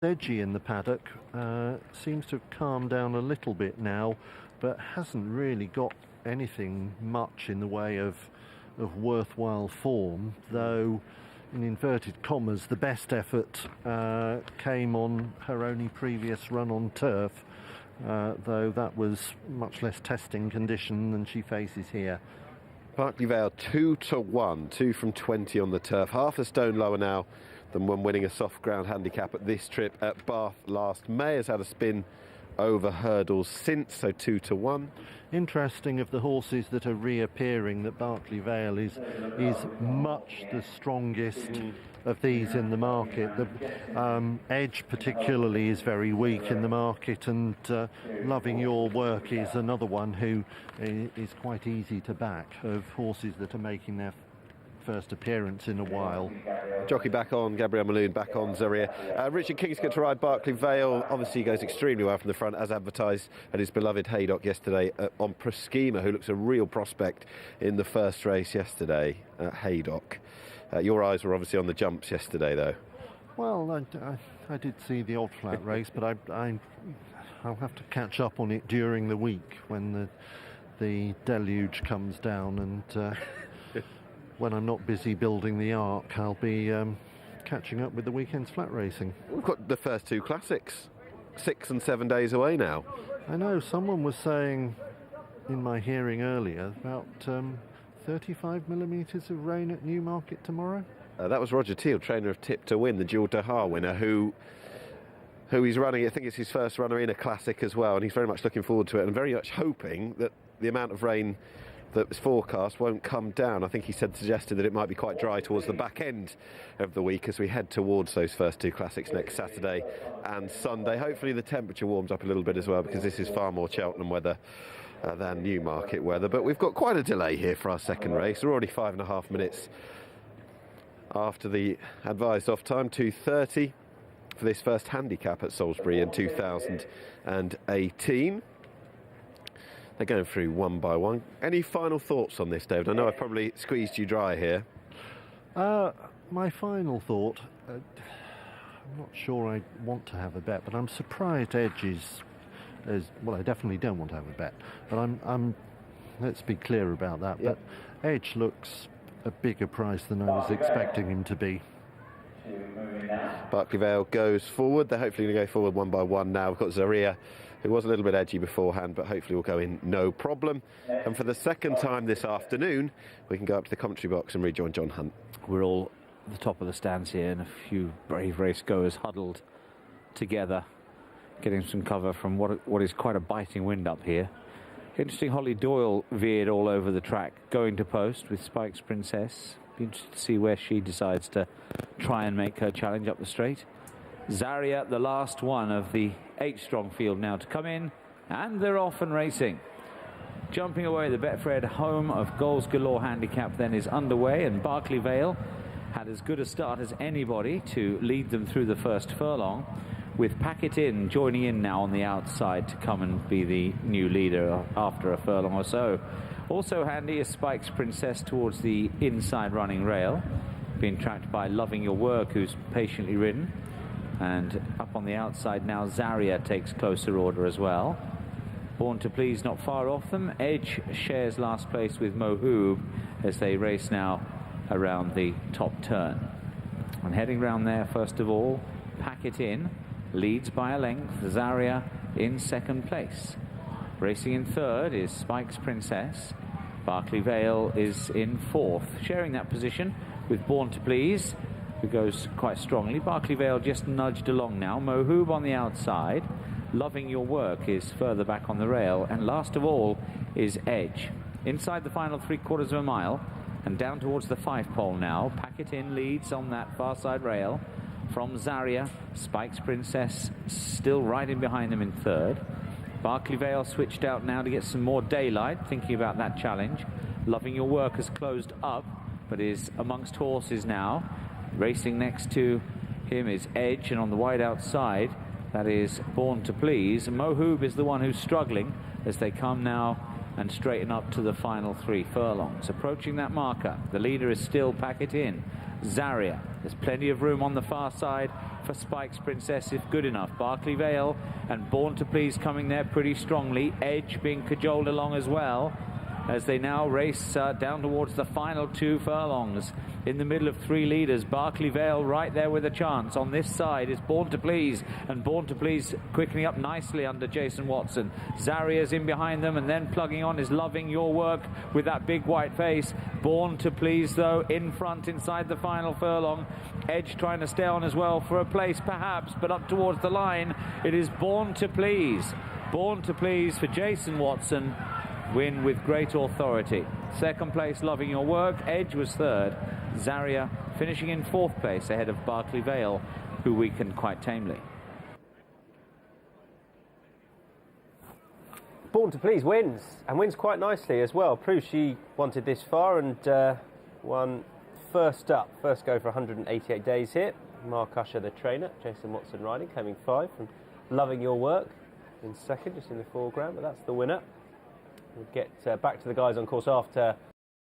Edgy in the paddock, seems to have calmed down a little bit now, but hasn't really got anything much in the way of worthwhile form, though in inverted commas the best effort came on her only previous run on turf, though that was much less testing condition than she faces here. Berkeley Vale 2-1, 2 from 20 on the turf, half a stone lower now than when winning a soft ground handicap at this trip at Bath last May. Has had a spin over hurdles since, so 2-1. Interesting of the horses that are reappearing that Berkeley Vale is much the strongest of these in the market. The Edge particularly is very weak in the market, and Loving Your Work is another one who is quite easy to back, of horses that are making their first appearance in a while. Jockey back on, Gabriel Mulloon back on Zaria. Richard Kingscote to ride Berkeley Vale. Obviously goes extremely well from the front, as advertised at his beloved Haydock yesterday on Proskema, who looks a real prospect in the first race yesterday at Haydock. Your eyes were obviously on the jumps yesterday, though. Well, I did see the odd flat race, but I'll have to catch up on it during the week when the deluge comes down, and when I'm not busy building the Ark, I'll be catching up with the weekend's flat racing. We've got the first two classics 6 and 7 days away now. I know, someone was saying in my hearing earlier about 35 millimetres of rain at Newmarket tomorrow. That was Roger Teal, trainer of Tip to Win, the Dual Dahar winner, who he's running. I think it's his first runner in a classic as well, and he's very much looking forward to it and very much hoping that the amount of rain that was forecast won't come down. I think he suggested that it might be quite dry towards the back end of the week as we head towards those first two classics next Saturday and Sunday. Hopefully the temperature warms up a little bit as well, because this is far more Cheltenham weather than Newmarket weather. But we've got quite a delay here for our second race. We're already 5.5 minutes after the advised off time, 2:30 for this first handicap at Salisbury in 2018. They're going through one by one. Any final thoughts on this, David? I know I've probably squeezed you dry here. My final thought, I'm not sure I want to have a bet, but I'm surprised Edge is well, I definitely don't want to have a bet, but I'm let's be clear about that. Yep. But Edge looks a bigger price than I was expecting him to be. Berkeley Vale goes forward. They're hopefully going to go forward one by one now. We've got Zaria, who was a little bit edgy beforehand, but hopefully will go in no problem. And for the second time this afternoon, we can go up to the commentary box and rejoin John Hunt. We're all at the top of the stands here, and a few brave race goers huddled together, getting some cover from what is quite a biting wind up here. Interesting, Holly Doyle veered all over the track, going to post with Spike's Princess. Be interested to see where she decides to try and make her challenge up the straight. Zaria, the last one of the 8-strong field now to come in, and they're off and racing. Jumping away, the Betfred Home of Goals Galore handicap then is underway, and Berkeley Vale had as good a start as anybody to lead them through the first furlong, with Packet In joining in now on the outside to come and be the new leader after a furlong or so. Also handy is Spike's Princess towards the inside running rail, being tracked by Loving Your Work, who's patiently ridden. And up on the outside now, Zaria takes closer order as well. Born to Please not far off them. Edge shares last place with Mohoob as they race now around the top turn. And heading round there, first of all, Packet In leads by a length. Zaria in second place. Racing in third is Spike's Princess. Berkeley Vale is in fourth, sharing that position with Born to Please, who goes quite strongly. Berkeley Vale just nudged along now. Mohoob on the outside. Loving Your Work is further back on the rail. And last of all is Edge. Inside the final 3/4 of a mile and down towards the 5 pole now. Packet In leads on that far side rail from Zaria. Spike's Princess still right in behind them in third. Berkeley Vale switched out now to get some more daylight, thinking about that challenge. Loving Your Work has closed up, but is amongst horses now. Racing next to him is Edge, and on the wide outside, that is Born to Please. Mohoob is the one who's struggling as they come now and straighten up to the final 3 furlongs. Approaching that marker, the leader is still Packet In. Zaria There's plenty of room on the far side for Spike's Princess if good enough. Berkeley Vale and Born to Please coming there pretty strongly. Edge being cajoled along as well as they now race down towards the final 2 furlongs. In the middle of 3 leaders, Berkeley Vale right there with a chance. On this side is Born to Please, and Born to Please quickening up nicely under Jason Watson. Zaria's in behind them, and then plugging on is Loving Your Work with that big white face. Born to Please, though, in front inside the final furlong. Edge trying to stay on as well for a place perhaps, but up towards the line it is Born to Please. Born to Please for Jason Watson. Win with great authority. Second place, Loving Your Work. Edge was third. Zaria finishing in 4th place ahead of Berkeley Vale, who weakened quite tamely. Born to Please wins, and wins quite nicely as well. Proves she wanted this far and won first up. First go for 188 days here. Mark Usher, the trainer. Jason Watson riding, coming 5 from Loving Your Work in second, just in the foreground, but that's the winner. We'll get back to the guys on course after